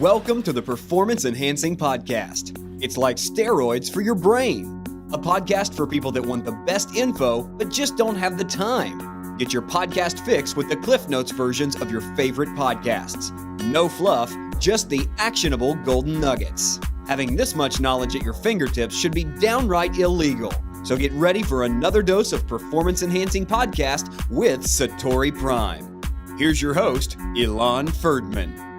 Welcome to the Performance Enhancing Podcast. It's like steroids for your brain. A podcast for people that want the best info, but just don't have the time. Get your podcast fix with the Cliff Notes versions of your favorite podcasts. No fluff, just the actionable golden nuggets. Having this much knowledge at your fingertips should be downright illegal. So get ready for another dose of Performance Enhancing Podcast with Satori Prime. Here's your host, Ilan Ferdman.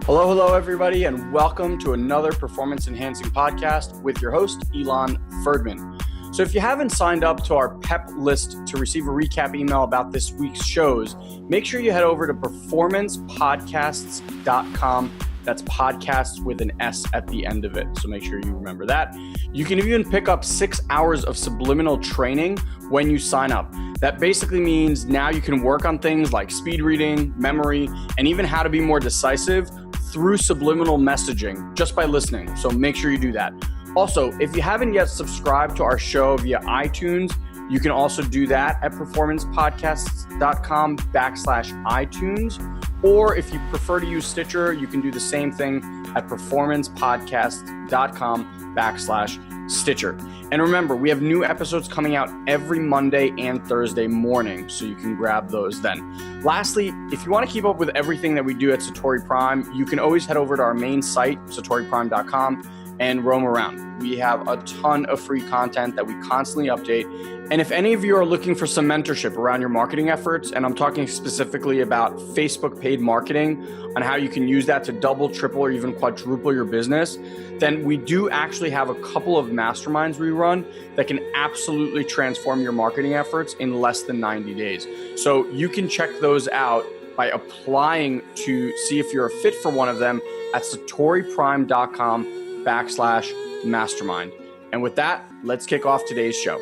Hello, everybody, and welcome to another Performance Enhancing Podcast with your host, Ilan Ferdman. So if you haven't signed up to our PEP list to receive a recap email about this week's shows, make sure you head over to performancepodcasts.com. That's podcasts with an S at the end of it, so make sure you remember that. You can even pick up 6 hours of subliminal training when you sign up. That basically means now you can work on things like speed reading, memory, and even how to be more decisive through subliminal messaging just by listening. So make sure you do that. Also, if you haven't yet subscribed to our show via iTunes, you can also do that at performancepodcasts.com/iTunes. Or if you prefer to use Stitcher, you can do the same thing at performancepodcasts.com/Stitcher. And remember, we have new episodes coming out every Monday and Thursday morning, so you can grab those then. Lastly, if you want to keep up with everything that we do at Satori Prime, you can always head over to our main site, satoriprime.com, and roam around. We have a ton of free content that we constantly update. And if any of you are looking for some mentorship around your marketing efforts, and I'm talking specifically about Facebook paid marketing on how you can use that to double, triple, or even quadruple your business, then we do actually have a couple of masterminds we run that can absolutely transform your marketing efforts in less than 90 days. So you can check those out by applying to see if you're a fit for one of them at satoriprime.com/mastermind. And with that, let's kick off today's show.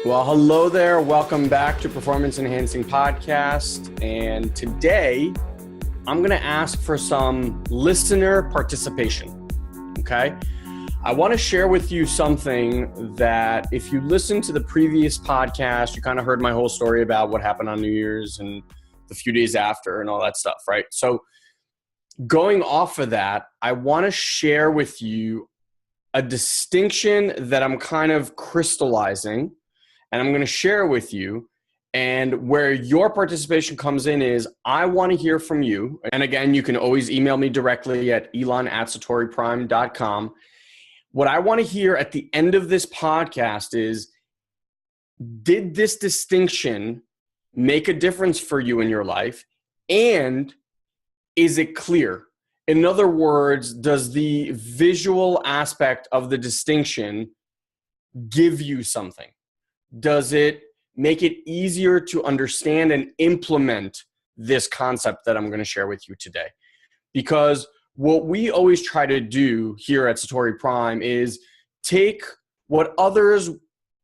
Well, hello there. Welcome back to Performance Enhancing Podcast. And today, I'm going to ask for some listener participation. Okay? I want to share with you something that if you listened to the previous podcast, you kind of heard my whole story about what happened on New Year's and the few days after and all that stuff, right? So going off of that, I want to share with you a distinction that I'm kind of crystallizing, and I'm going to share with you. And where your participation comes in is I want to hear from you. And again, you can always email me directly at elan@satoriprime.com. What I want to hear at the end of this podcast is, did this distinction make a difference for you in your life? And is it clear? In other words, does the visual aspect of the distinction give you something? Does it make it easier to understand and implement this concept that I'm going to share with you today? Because what we always try to do here at Satori Prime is take what others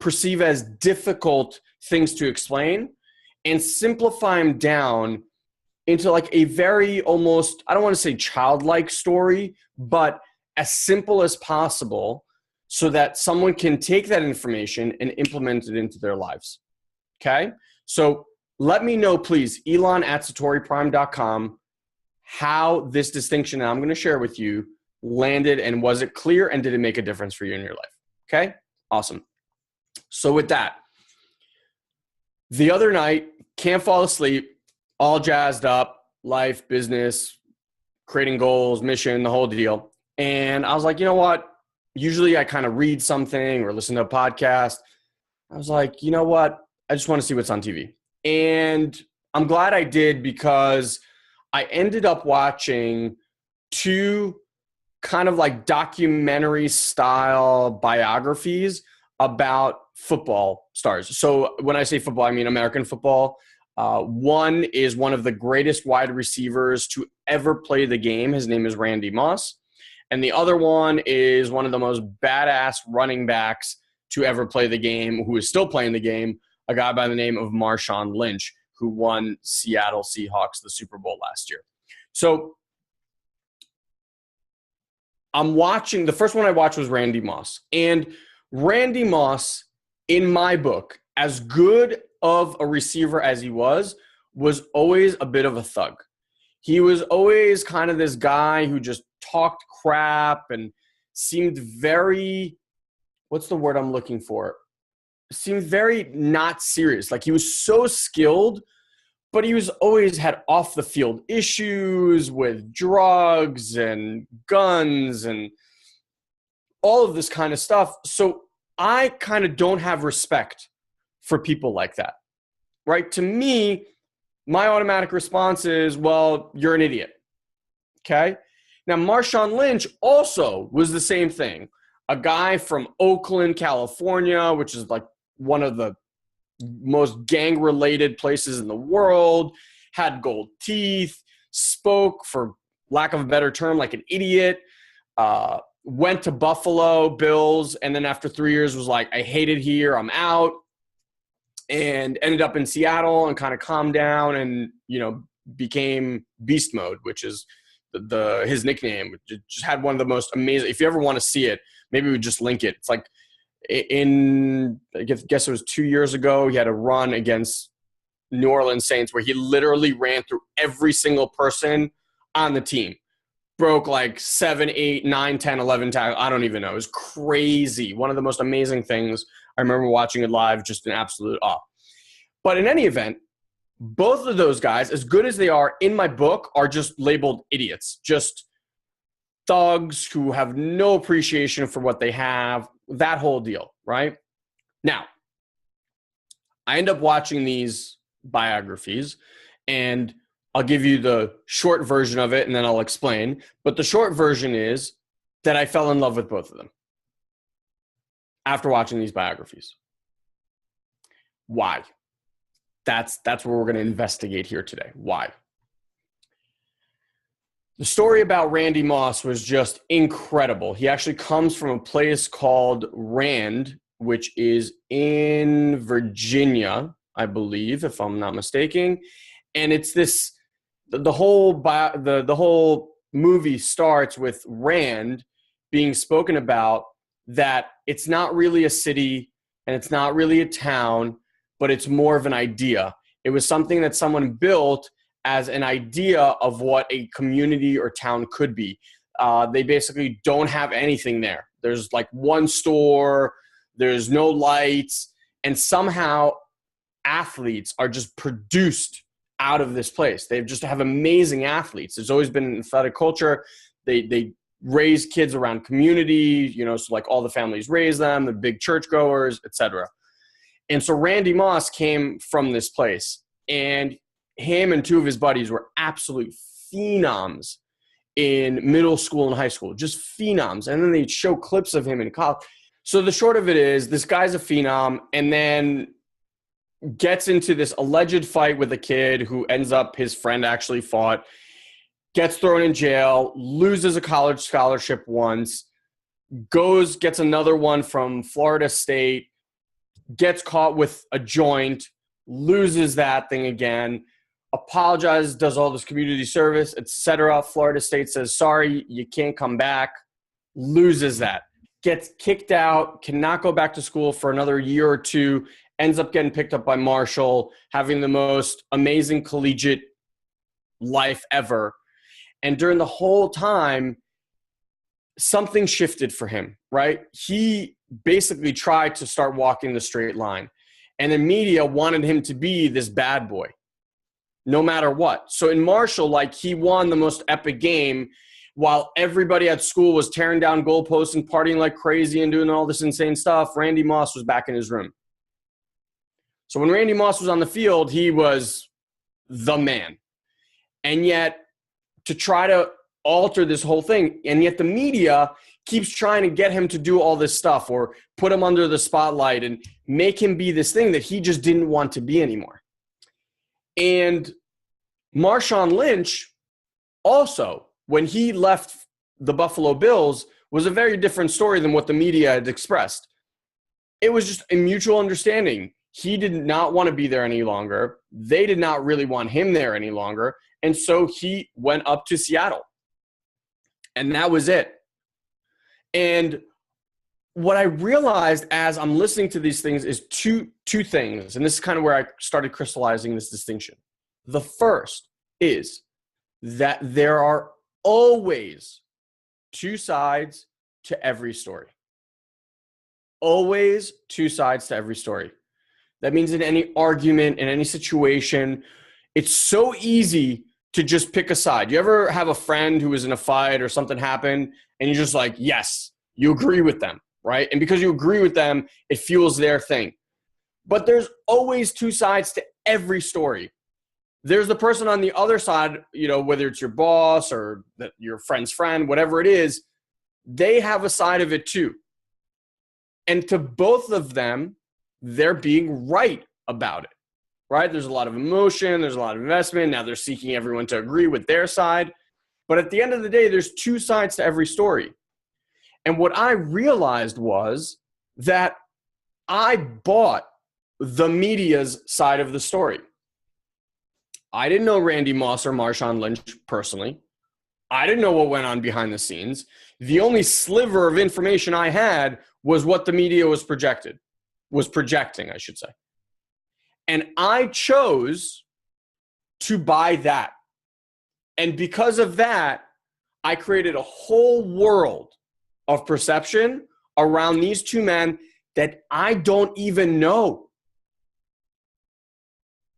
perceive as difficult things to explain and simplify them down into like a very almost, I don't want to say childlike story, but as simple as possible so that someone can take that information and implement it into their lives. Okay? So let me know, please, elan@satoriprime.com, how this distinction that I'm going to share with you landed, and was it clear, and did it make a difference for you in your life? Okay? Awesome. So with that, the other night, can't fall asleep, all jazzed up, life, business, creating goals, mission, the whole deal. And I was like, you know what? Usually I kind of read something or listen to a podcast. I was like, you know what? I just want to see what's on TV. And I'm glad I did, because I ended up watching two kind of like documentary style biographies about football stars. So when I say football, I mean American football. One is one of the greatest wide receivers to ever play the game. His name is Randy Moss. And the other one is one of the most badass running backs to ever play the game, who is still playing the game, a guy by the name of Marshawn Lynch, who won Seattle Seahawks the Super Bowl last year. So I'm watching, the first one I watched was Randy Moss. And Randy Moss, in my book, as good of a receiver as he was was always a bit of a thug. He was always kind of this guy who just talked crap and seemed very, what's the word I'm looking for? Seemed very not serious. Like he was so skilled, but he was always had off the field issues with drugs and guns and all of this kind of stuff. So I kind of don't have respect for people like that, right? To me, my automatic response is, well, you're an idiot, okay? Now, Marshawn Lynch also was the same thing. A guy from Oakland, California, which is like one of the most gang-related places in the world, had gold teeth, spoke, for lack of a better term, like an idiot, went to Buffalo Bills, and then after 3 years was like, I hate it here, I'm out, and ended up in Seattle and kind of calmed down and, became Beast Mode, which is his nickname. Just had one of the most amazing, if you ever want to see it, maybe we just link it. It's like I guess it was 2 years ago, he had a run against New Orleans Saints where he literally ran through every single person on the team. Broke like 7, 8, 9, 10, 11 tackles. I don't even know. It was crazy. One of the most amazing things. I remember watching it live, just an absolute awe. But in any event, both of those guys, as good as they are in my book, are just labeled idiots. Just thugs who have no appreciation for what they have, that whole deal, right? Now, I end up watching these biographies, and I'll give you the short version of it, and then I'll explain. But the short version is that I fell in love with both of them after watching these biographies. Why? That's what we're going to investigate here today. Why? The story about Randy Moss was just incredible. He actually comes from a place called Rand, which is in Virginia, I believe, if I'm not mistaken. And it's this, the whole movie starts with Rand being spoken about, that it's not really a city and it's not really a town, but it's more of an idea. It was something that someone built as an idea of what a community or town could be. They basically don't have anything there. There's like one store, there's no lights, and somehow athletes are just produced out of this place. They just have amazing athletes. There's always been an athletic culture. They raise kids around community, so like all the families raise them, the big churchgoers, etc. And so Randy Moss came from this place, and him and two of his buddies were absolute phenoms in middle school and high school, just phenoms. And then they'd show clips of him in college. So the short of it is, this guy's a phenom, and then gets into this alleged fight with a kid who ends up, his friend actually fought, gets thrown in jail, loses a college scholarship once, gets another one from Florida State, gets caught with a joint, loses that thing again, apologizes, does all this community service, etc. Florida State says, sorry, you can't come back, loses that, gets kicked out, cannot go back to school for another year or two, ends up getting picked up by Marshall, having the most amazing collegiate life ever. And during the whole time, something shifted for him, right? He basically tried to start walking the straight line. And the media wanted him to be this bad boy, no matter what. So in Marshall, like, he won the most epic game while everybody at school was tearing down goalposts and partying like crazy and doing all this insane stuff. Randy Moss was back in his room. So when Randy Moss was on the field, he was the man. And yet, to try to alter this whole thing, and yet the media keeps trying to get him to do all this stuff or put him under the spotlight and make him be this thing that he just didn't want to be anymore. And Marshawn Lynch also, when he left the Buffalo Bills, was a very different story than what the media had expressed. It was just a mutual understanding. He did not want to be there any longer. They did not really want him there any longer. And so he went up to Seattle. And that was it. And what I realized as I'm listening to these things is two things. And this is kind of where I started crystallizing this distinction. The first is that there are always two sides to every story. Always two sides to every story. That means in any argument, in any situation, it's so easy to just pick a side. You ever have a friend who was in a fight or something happened and you're just like, yes, you agree with them, right? And because you agree with them, it fuels their thing. But there's always two sides to every story. There's the person on the other side, whether it's your boss or your friend's friend, whatever it is, they have a side of it too. And to both of them, they're being right about it, right? There's a lot of emotion. There's a lot of investment. Now they're seeking everyone to agree with their side. But at the end of the day, there's two sides to every story. And what I realized was that I bought the media's side of the story. I didn't know Randy Moss or Marshawn Lynch personally. I didn't know what went on behind the scenes. The only sliver of information I had was what the media was projecting, I should say. And I chose to buy that. And because of that, I created a whole world of perception around these two men that I don't even know.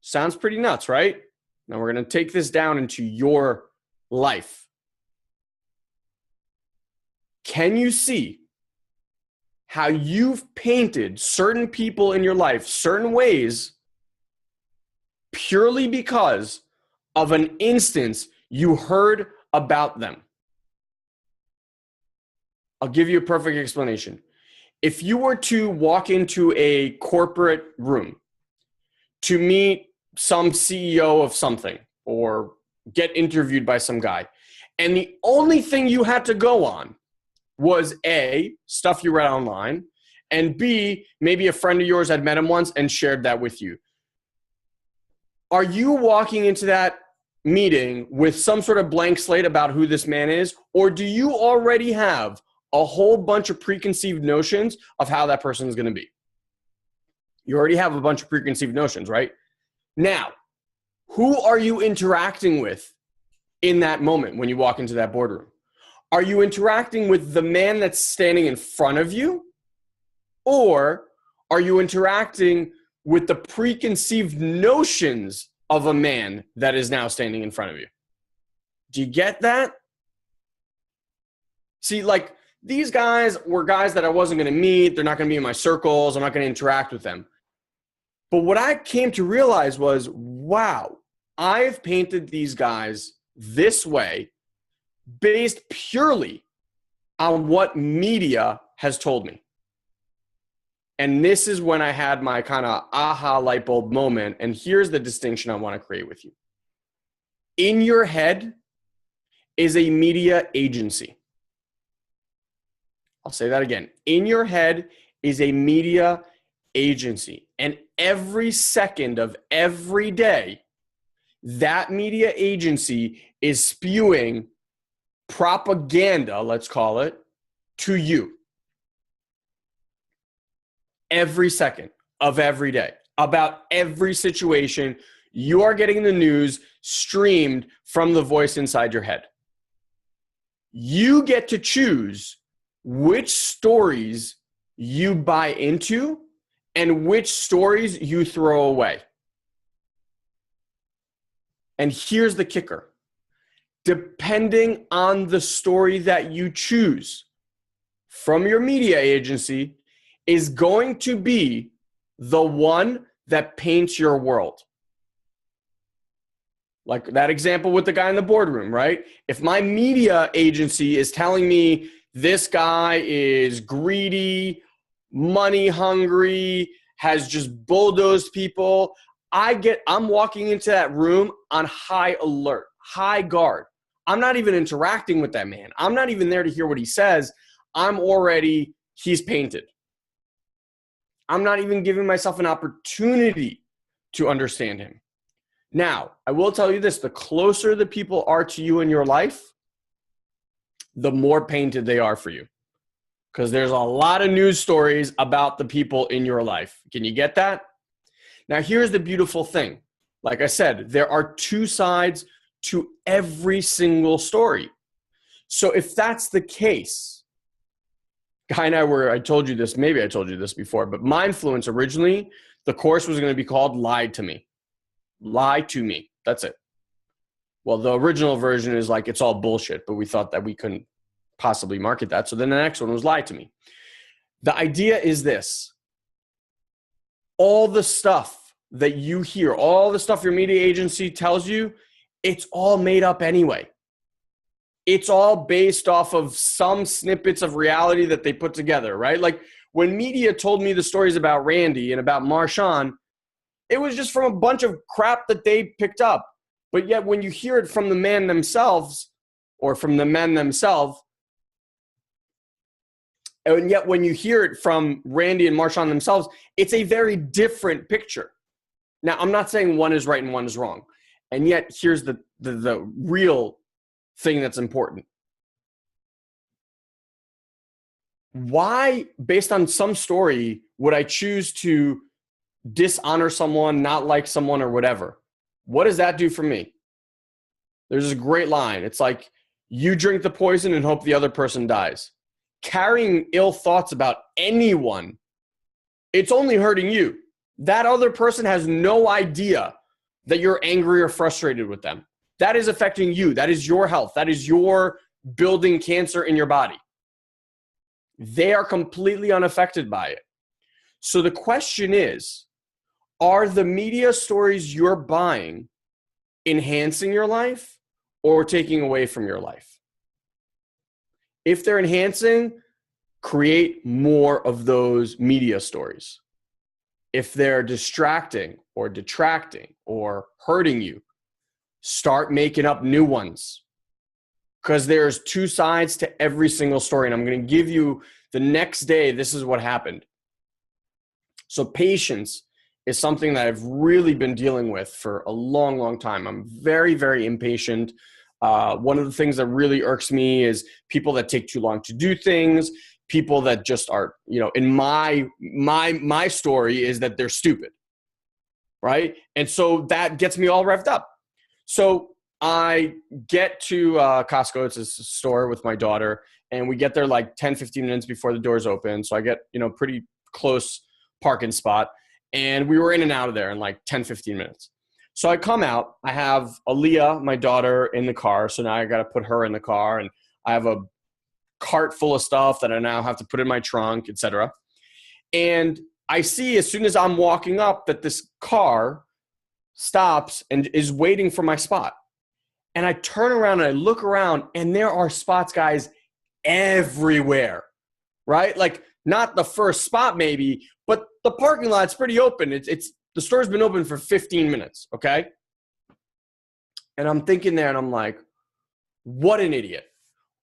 Sounds pretty nuts, right? Now we're going to take this down into your life. Can you see how you've painted certain people in your life certain ways purely because of an instance you heard about them? I'll give you a perfect explanation. If you were to walk into a corporate room to meet some CEO of something or get interviewed by some guy, and the only thing you had to go on was A, stuff you read online, and B, maybe a friend of yours had met him once and shared that with you. Are you walking into that meeting with some sort of blank slate about who this man is, or do you already have a whole bunch of preconceived notions of how that person is going to be? You already have a bunch of preconceived notions, right? Now, who are you interacting with in that moment when you walk into that boardroom? Are you interacting with the man that's standing in front of you? Or are you interacting with the preconceived notions of a man that is now standing in front of you? Do you get that? See, like, these guys were guys that I wasn't going to meet. They're not going to be in my circles. I'm not going to interact with them. But what I came to realize was, wow, I've painted these guys this way based purely on what media has told me. And this is when I had my kind of aha light bulb moment. And here's the distinction I want to create with you. In your head is a media agency. I'll say that again. In your head is a media agency. And every second of every day, that media agency is spewing propaganda, let's call it, to you. Every second of every day, about every situation, you are getting the news streamed from the voice inside your head. You get to choose which stories you buy into and which stories you throw away. And here's the kicker. Depending on the story that you choose from your media agency is going to be the one that paints your world. Like that example with the guy in the boardroom, right? If my media agency is telling me this guy is greedy, money hungry, has just bulldozed people, I'm walking into that room on high alert, high guard. I'm not even interacting with that man. I'm not even there to hear what he says. He's painted. I'm not even giving myself an opportunity to understand him. Now, I will tell you this, the closer the people are to you in your life, the more painted they are for you. Because there's a lot of news stories about the people in your life. Can you get that? Now, here's the beautiful thing. Like I said, there are two sides to every single story. So if that's the case, Guy and I told you this, maybe I told you this before, but Mindfluence originally, the course was going to be called Lie to Me. Lie to Me. That's it. Well, the original version is like, it's all bullshit, but we thought that we couldn't possibly market that. So then the next one was Lie to Me. The idea is this. All the stuff that you hear, all the stuff your media agency tells you, it's all made up anyway. It's all based off of some snippets of reality that they put together, right? Like when media told me the stories about Randy and about Marshawn, it was just from a bunch of crap that they picked up. But yet when you hear it from the man themselves or from the men themselves, and yet when you hear it from Randy and Marshawn themselves, it's a very different picture. Now, I'm not saying one is right and one is wrong. And yet here's the real thing that's important. Why, based on some story, would I choose to dishonor someone, not like someone, or whatever? What does that do for me? There's a great line. It's like, you drink the poison and hope the other person dies. Carrying ill thoughts about anyone, it's only hurting you. That other person has no idea that you're angry or frustrated with them. That is affecting you. That is your health. That is your building cancer in your body. They are completely unaffected by it. So the question is, are the media stories you're buying enhancing your life or taking away from your life? If they're enhancing, create more of those media stories. If they're distracting or detracting or hurting you, start making up new ones. Because there's two sides to every single story. And I'm going to give you the next day, this is what happened. So patience is something that I've really been dealing with for a long, long time. I'm very, very impatient. One of the things that really irks me is people that take too long to do things, people that just are, in my story is that they're stupid, right? And so that gets me all revved up. So I get to Costco, it's a store with my daughter, and we get there like 10, 15 minutes before the doors open. So I get, pretty close parking spot, and we were in and out of there in like 10, 15 minutes. So I come out, I have Aaliyah, my daughter, in the car. So now I got to put her in the car, and I have a cart full of stuff that I now have to put in my trunk, etc. And I see as soon as I'm walking up that this car stops and is waiting for my spot. And I turn around and I look around, and there are spots, guys, everywhere, right? Like not the first spot maybe, but the parking lot's pretty open. It's the store's been open for 15 minutes, okay? And I'm thinking there, and I'm like, what an idiot.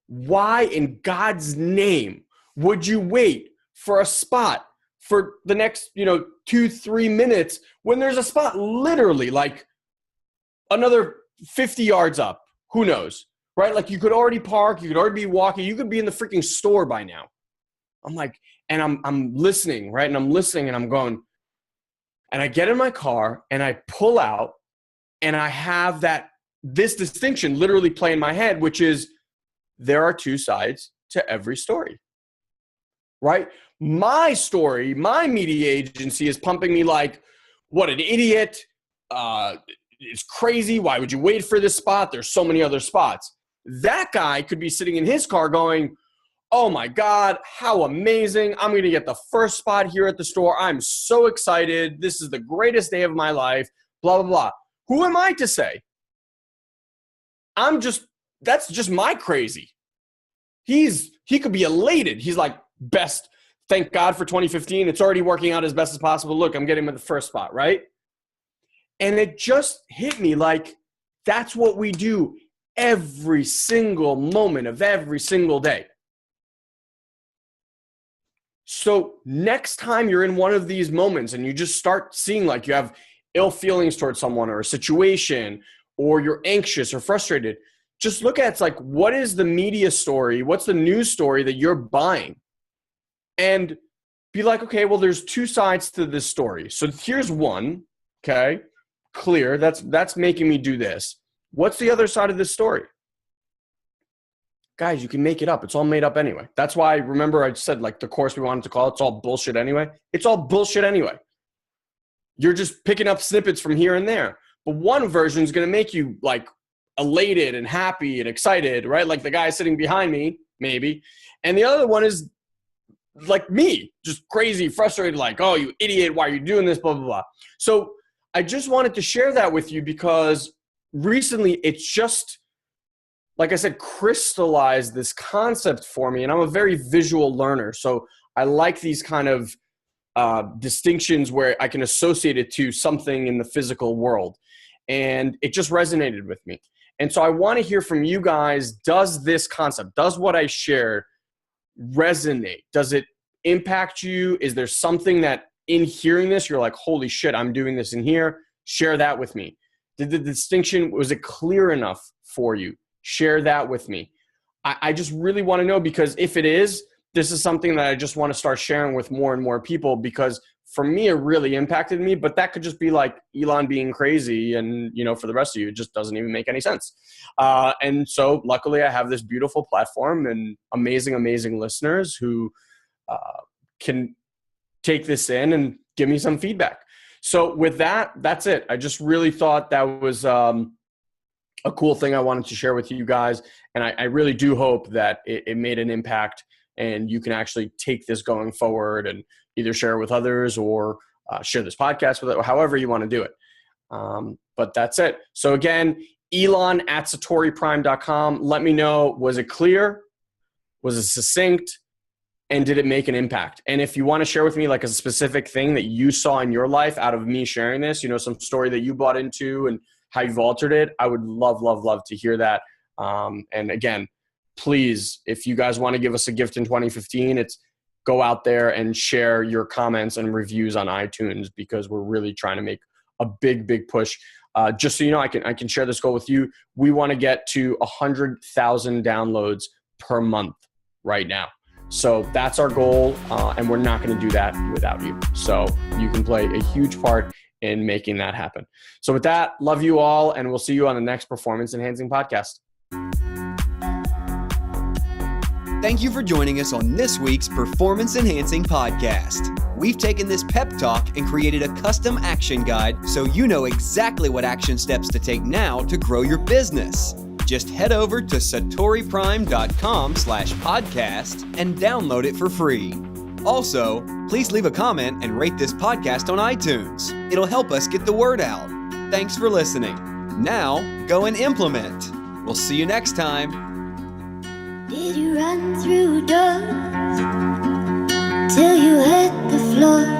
Why in God's name would you wait for a spot for the next, 2-3 minutes when there's a spot literally like another 50 yards up? Who knows, right? Like you could already park, you could already be walking, you could be in the freaking store by now. I'm like, and I'm listening, right? And I'm listening, and I'm going, and I get in my car and I pull out, and I have this distinction literally play in my head, which is there are two sides to every story, right? My story, my media agency is pumping me like, what an idiot. It's crazy. Why would you wait for this spot? There's so many other spots. That guy could be sitting in his car going, oh my God, how amazing. I'm going to get the first spot here at the store. I'm so excited. This is the greatest day of my life, blah, blah, blah. Who am I to say? That's just my crazy. He could be elated. He's like, best, thank God for 2015. It's already working out as best as possible. Look, I'm getting him at the first spot, right? And it just hit me like, that's what we do every single moment of every single day. So next time you're in one of these moments and you just start seeing like you have ill feelings towards someone or a situation, or you're anxious or frustrated, just look at it's like, what is the media story? What's the news story that you're buying? And be like, okay, well, there's two sides to this story. So here's one, okay? clear. That's making me do this. What's the other side of this story? Guys, you can make it up. It's all made up anyway. That's why, remember I said like the course we wanted to call, it's all bullshit anyway. It's all bullshit anyway. You're just picking up snippets from here and there. But one version is going to make you like elated and happy and excited, right? Like the guy sitting behind me, maybe. And the other one is like me, just crazy, frustrated, like, oh, you idiot, why are you doing this, blah, blah, blah. So I just wanted to share that with you because recently it's just, like I said, crystallized this concept for me. And I'm a very visual learner. So I like these kind of distinctions where I can associate it to something in the physical world. And it just resonated with me. And so I want to hear from you guys, does this concept, does what I shared resonate? Does it impact you? Is there something that in hearing this, you're like, holy shit, I'm doing this in here? Share that with me. Did the distinction, was it clear enough for you? Share that with me. I just really want to know, because if it is, this is something that I just want to start sharing with more and more people, because for me, it really impacted me, but that could just be like Ilan being crazy. And, you know, for the rest of you, it just doesn't even make any sense. And so luckily I have this beautiful platform and amazing, amazing listeners who can take this in and give me some feedback. So with that, that's it. I just really thought that was a cool thing I wanted to share with you guys. And I really do hope that it made an impact and you can actually take this going forward and either share it with others or share this podcast with it, or however you want to do it. But that's it. So again, Ilan@satoriprime.com. Let me know, was it clear? Was it succinct? And did it make an impact? And if you want to share with me like a specific thing that you saw in your life out of me sharing this, you know, some story that you bought into and how you've altered it, I would love, love, love to hear that. And again, please, if you guys want to give us a gift in 2015, it's go out there and share your comments and reviews on iTunes, because we're really trying to make a big, big push. Just so you know, I can share this goal with you. We want to get to 100,000 downloads per month right now. So that's our goal, and we're not going to do that without you. So you can play a huge part in making that happen. So with that, love you all, and we'll see you on the next Performance Enhancing Podcast. Thank you for joining us on this week's Performance Enhancing Podcast. We've taken this pep talk and created a custom action guide so you know exactly what action steps to take now to grow your business. Just head over to satoriprime.com/podcast and download it for free. Also, please leave a comment and rate this podcast on iTunes. It'll help us get the word out. Thanks for listening. Now, go and implement. We'll see you next time. Did you run through doors till you hit the floor?